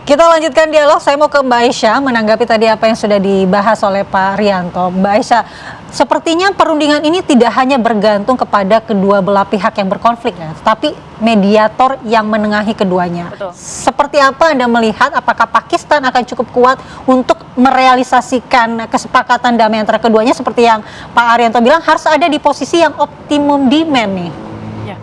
Kita lanjutkan dialog. Saya mau ke Mbak Aisyah menanggapi tadi apa yang sudah dibahas oleh Pak Rianto. Mbak Aisyah, sepertinya perundingan ini tidak hanya bergantung kepada kedua belah pihak yang berkonflik, ya, tapi mediator yang menengahi keduanya. Betul. Seperti apa Anda melihat, apakah Pakistan akan cukup kuat untuk merealisasikan kesepakatan damai antara keduanya, seperti yang Pak Arianto bilang, harus ada di posisi yang optimum demand nih? Ya.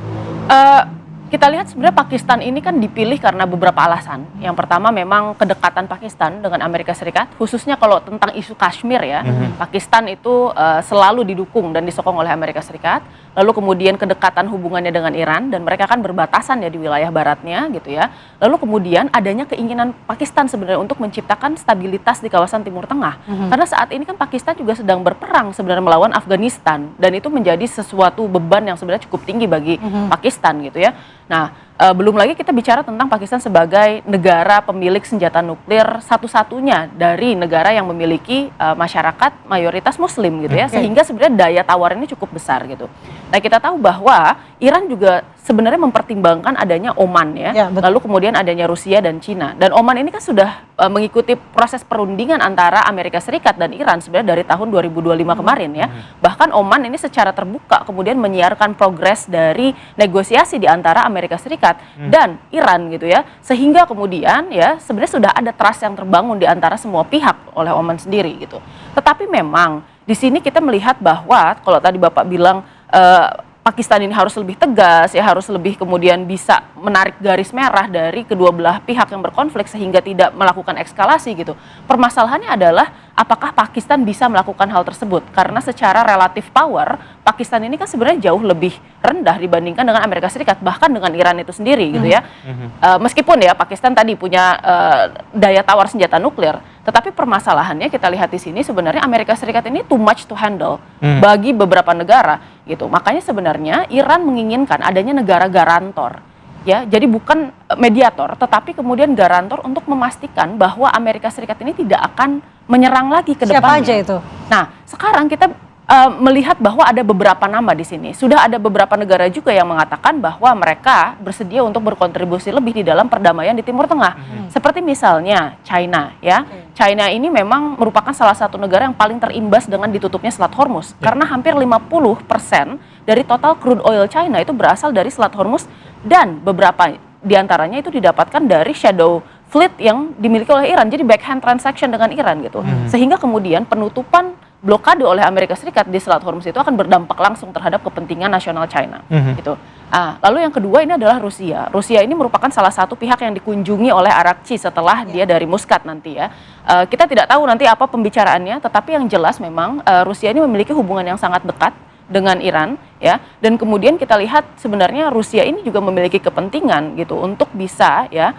Kita lihat sebenarnya Pakistan ini kan dipilih karena beberapa alasan. Yang pertama memang kedekatan Pakistan dengan Amerika Serikat, khususnya kalau tentang isu Kashmir ya. Pakistan itu selalu didukung dan disokong oleh Amerika Serikat. Lalu kemudian kedekatan hubungannya dengan Iran, dan mereka kan berbatasan ya di wilayah baratnya gitu ya. Lalu kemudian adanya keinginan Pakistan sebenarnya untuk menciptakan stabilitas di kawasan Timur Tengah. Karena saat ini kan Pakistan juga sedang berperang sebenarnya melawan Afghanistan, dan itu menjadi sesuatu beban yang sebenarnya cukup tinggi bagi Pakistan gitu ya. Nah, belum lagi kita bicara tentang Pakistan sebagai negara pemilik senjata nuklir satu-satunya dari negara yang memiliki masyarakat mayoritas Muslim gitu ya, sehingga sebenarnya daya tawarnya cukup besar gitu. Nah, kita tahu bahwa Iran juga sebenarnya mempertimbangkan adanya Oman ya, lalu kemudian adanya Rusia dan Cina. Dan Oman ini kan sudah mengikuti proses perundingan antara Amerika Serikat dan Iran sebenarnya dari tahun 2025 kemarin ya. Bahkan Oman ini secara terbuka kemudian menyiarkan progres dari negosiasi di antara Amerika Serikat dan Iran gitu ya. Sehingga kemudian ya sebenarnya sudah ada trust yang terbangun di antara semua pihak oleh Oman sendiri gitu. Tetapi memang di sini kita melihat bahwa kalau tadi Bapak bilang Pakistan ini harus lebih tegas, ya harus lebih kemudian bisa menarik garis merah dari kedua belah pihak yang berkonflik sehingga tidak melakukan eskalasi gitu. Permasalahannya adalah apakah Pakistan bisa melakukan hal tersebut? Karena secara relatif power, Pakistan ini kan sebenarnya jauh lebih rendah dibandingkan dengan Amerika Serikat, bahkan dengan Iran itu sendiri gitu ya. Meskipun ya Pakistan tadi punya daya tawar senjata nuklir, tetapi permasalahannya kita lihat di sini sebenarnya Amerika Serikat ini too much to handle bagi beberapa negara gitu. Makanya sebenarnya Iran menginginkan adanya negara garantor. Ya, jadi bukan mediator, tetapi kemudian garantor untuk memastikan bahwa Amerika Serikat ini tidak akan menyerang lagi ke depannya. Siapa aja itu? Nah, sekarang kita melihat bahwa ada beberapa nama di sini. Sudah ada beberapa negara juga yang mengatakan bahwa mereka bersedia untuk berkontribusi lebih di dalam perdamaian di Timur Tengah. Seperti misalnya China, ya. China ini memang merupakan salah satu negara yang paling terimbas dengan ditutupnya Selat Hormuz. Karena hampir 50% dari total crude oil China itu berasal dari Selat Hormuz, dan beberapa diantaranya itu didapatkan dari shadow fleet yang dimiliki oleh Iran. Jadi backhand transaction dengan Iran gitu. Sehingga kemudian penutupan blokade oleh Amerika Serikat di Selat Hormuz itu akan berdampak langsung terhadap kepentingan nasional China gitu. Lalu yang kedua ini adalah Rusia. Rusia ini merupakan salah satu pihak yang dikunjungi oleh Arakci setelah dia dari Muscat nanti ya. Kita tidak tahu nanti apa pembicaraannya, tetapi yang jelas memang Rusia ini memiliki hubungan yang sangat dekat dengan Iran ya, dan kemudian kita lihat sebenarnya Rusia ini juga memiliki kepentingan gitu untuk bisa ya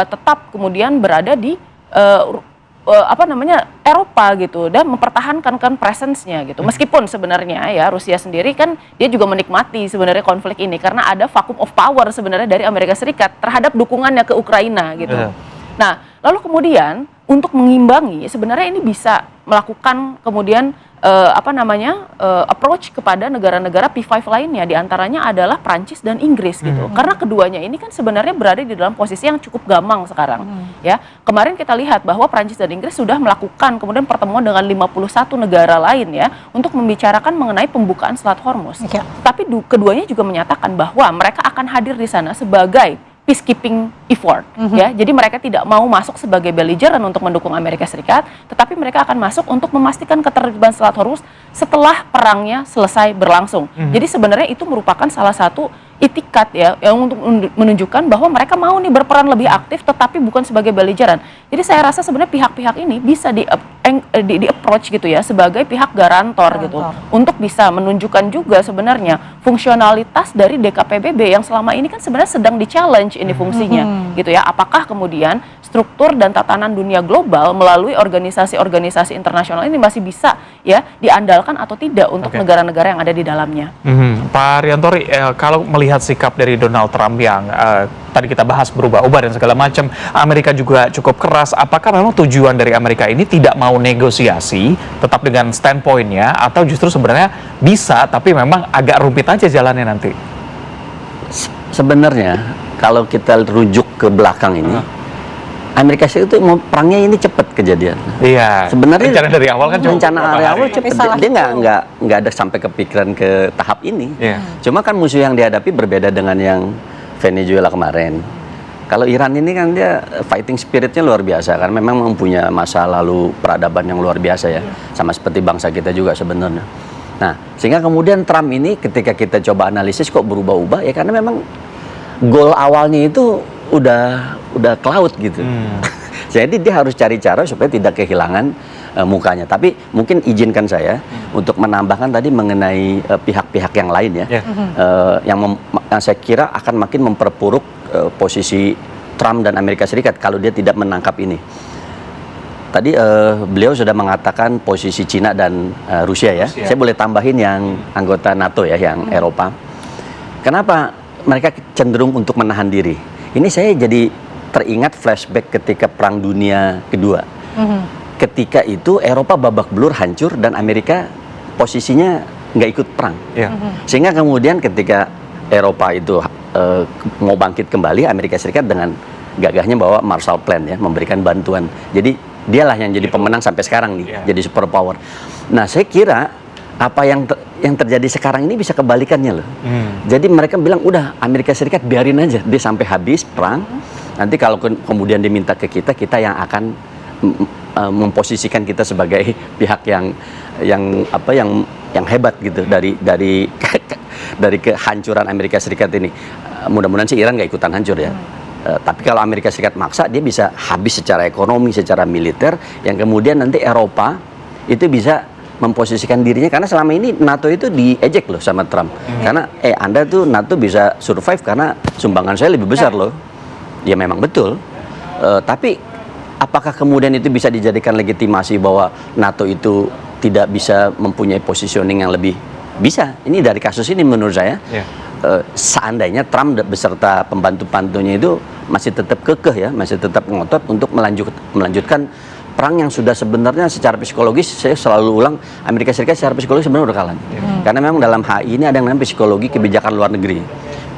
tetap kemudian berada di Eropa gitu, dan mempertahankan kan presence-nya gitu. Meskipun sebenarnya ya Rusia sendiri kan dia juga menikmati sebenarnya konflik ini karena ada vacuum of power sebenarnya dari Amerika Serikat terhadap dukungannya ke Ukraina gitu. Nah, lalu kemudian untuk mengimbangi sebenarnya ini bisa melakukan kemudian approach kepada negara-negara P5 lainnya, diantaranya adalah Prancis dan Inggris gitu. Karena keduanya ini kan sebenarnya berada di dalam posisi yang cukup gamang sekarang. Ya, kemarin kita lihat bahwa Prancis dan Inggris sudah melakukan kemudian pertemuan dengan 51 negara lain ya untuk membicarakan mengenai pembukaan Selat Hormuz. Tapi keduanya juga menyatakan bahwa mereka akan hadir di sana sebagai peacekeeping effort ya. Jadi mereka tidak mau masuk sebagai belligerent untuk mendukung Amerika Serikat, tetapi mereka akan masuk untuk memastikan keterlibatan Selat Hormuz setelah perangnya selesai berlangsung. Jadi sebenarnya itu merupakan salah satu itikat ya yang untuk menunjukkan bahwa mereka mau nih berperan lebih aktif tetapi bukan sebagai belligerent. Jadi saya rasa sebenarnya pihak-pihak ini bisa di approach gitu ya sebagai pihak garantor gitu untuk bisa menunjukkan juga sebenarnya fungsionalitas dari DKPBB yang selama ini kan sebenarnya sedang di-challenge ini fungsinya gitu ya. Apakah kemudian struktur dan tatanan dunia global melalui organisasi-organisasi internasional ini masih bisa ya diandalkan atau tidak untuk negara-negara yang ada di dalamnya. Pak Riantori, kalau melihat sikap dari Donald Trump yang tadi kita bahas berubah-ubah dan segala macam, Amerika juga cukup keras. Apakah memang tujuan dari Amerika ini tidak mau negosiasi, tetap dengan standpoint-nya, atau justru sebenarnya bisa, tapi memang agak rumit aja jalannya nanti? Sebenarnya kalau kita rujuk ke belakang ini, Amerika Serikat itu mau perangnya ini cepat kejadian. Iya. Sebenarnya rencana dari awal kan cuma rencana beberapa dari awal hari. cepat. Tapi salah Dia itu. nggak ada sampai kepikiran ke tahap ini. Iya. Cuma kan musuh yang dihadapi berbeda dengan yang Venezuela kemarin. Kalau Iran ini kan dia fighting spiritnya luar biasa, kan memang mempunyai masa lalu peradaban yang luar biasa ya, sama seperti bangsa kita juga sebenarnya. Nah, sehingga kemudian Trump ini ketika kita coba analisis kok berubah-ubah ya karena memang goal awalnya itu udah cloud gitu. Jadi dia harus cari cara supaya tidak kehilangan mukanya. Tapi mungkin izinkan saya untuk menambahkan tadi mengenai pihak-pihak yang lain ya, yang saya kira akan makin memperburuk posisi Trump dan Amerika Serikat kalau dia tidak menangkap ini. Tadi beliau sudah mengatakan posisi Cina dan Rusia ya. Saya boleh tambahin yang anggota NATO ya, yang Eropa. Kenapa mereka cenderung untuk menahan diri? Ini saya jadi teringat flashback ketika Perang Dunia Kedua. Ketika itu Eropa babak belur hancur dan Amerika posisinya nggak ikut perang. Iya. Sehingga kemudian ketika Eropa itu mau bangkit kembali, Amerika Serikat dengan gagahnya bawa Marshall Plan ya, memberikan bantuan. Jadi dialah yang jadi pemenang sampai sekarang nih, jadi superpower. Nah, saya kira apa yang terjadi sekarang ini bisa kebalikannya loh. Jadi mereka bilang udah Amerika Serikat biarin aja dia sampai habis perang. Nanti kalau kemudian diminta ke kita, kita yang akan memposisikan kita sebagai pihak yang hebat gitu dari kehancuran Amerika Serikat ini. Mudah-mudahan sih Iran nggak ikutan hancur ya. Tapi kalau Amerika Serikat maksa, dia bisa habis secara ekonomi, secara militer, yang kemudian nanti Eropa itu bisa memposisikan dirinya, karena selama ini NATO itu diejek loh sama Trump. Karena Anda tuh NATO bisa survive karena sumbangan saya lebih besar loh. Ya memang betul. Tapi apakah kemudian itu bisa dijadikan legitimasi bahwa NATO itu tidak bisa mempunyai positioning yang lebih? Bisa. Ini dari kasus ini menurut saya. Seandainya Trump beserta pembantu-pembantunya itu masih tetap kekeh ya, masih tetap ngotot untuk melanjutkan perang yang sudah sebenarnya secara psikologis, saya selalu ulang, Amerika Serikat secara psikologis sebenarnya udah kalah. Karena memang dalam HI ini ada yang namanya psikologi kebijakan luar negeri.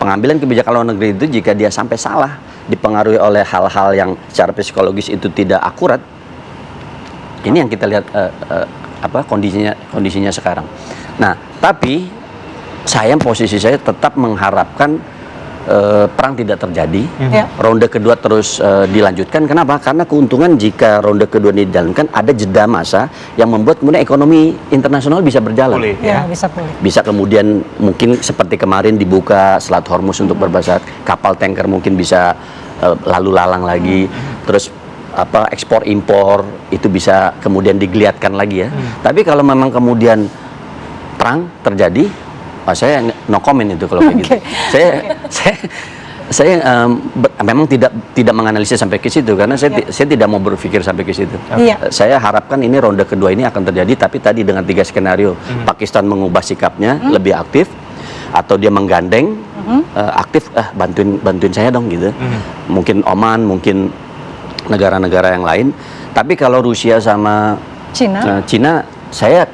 Pengambilan kebijakan luar negeri itu jika dia sampai salah, dipengaruhi oleh hal-hal yang secara psikologis itu tidak akurat, ini yang kita lihat kondisinya sekarang. Nah, tapi posisi saya tetap mengharapkan perang tidak terjadi, ronde kedua terus dilanjutkan. Kenapa? Karena keuntungan jika ronde kedua ini dijalankan, ada jeda masa yang membuat kemudian ekonomi internasional bisa berjalan. Pulih, Bisa pulih. Bisa kemudian mungkin seperti kemarin dibuka Selat Hormuz untuk berbahasa, kapal tanker mungkin bisa lalu lalang lagi, terus ekspor impor itu bisa kemudian digeliatkan lagi ya. Tapi kalau memang kemudian perang terjadi, saya no comment itu kalau kayak gitu. Saya memang tidak menganalisis sampai ke situ karena saya tidak mau berpikir sampai ke situ. Saya harapkan ini ronde kedua ini akan terjadi, tapi tadi dengan 3 skenario, Pakistan mengubah sikapnya lebih aktif, atau dia menggandeng aktif, bantuin saya dong gitu. Mungkin Oman, mungkin negara-negara yang lain. Tapi kalau Rusia sama Cina, saya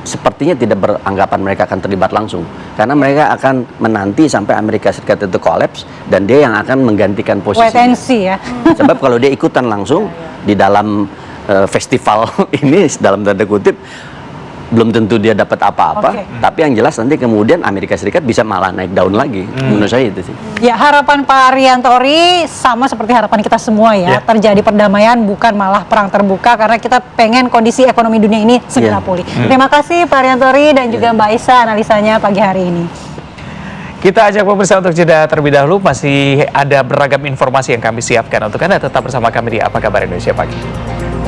sepertinya tidak beranggapan mereka akan terlibat langsung, karena mereka akan menanti sampai Amerika Serikat itu kolaps dan dia yang akan menggantikan posisi. Wait and see ya. Sebab kalau dia ikutan langsung di dalam festival ini dalam tanda kutip, belum tentu dia dapat apa-apa, tapi yang jelas nanti kemudian Amerika Serikat bisa malah naik daun lagi. Menurut saya itu sih. Ya, harapan Pak Riantori sama seperti harapan kita semua ya, terjadi perdamaian bukan malah perang terbuka, karena kita pengen kondisi ekonomi dunia ini segera pulih. Terima kasih Pak Riantori dan juga Mbak Aisha analisanya pagi hari ini. Kita ajak pemirsa untuk jeda terlebih dahulu, masih ada beragam informasi yang kami siapkan untuk Anda. Tetap bersama kami di Apa Kabar Indonesia Pagi.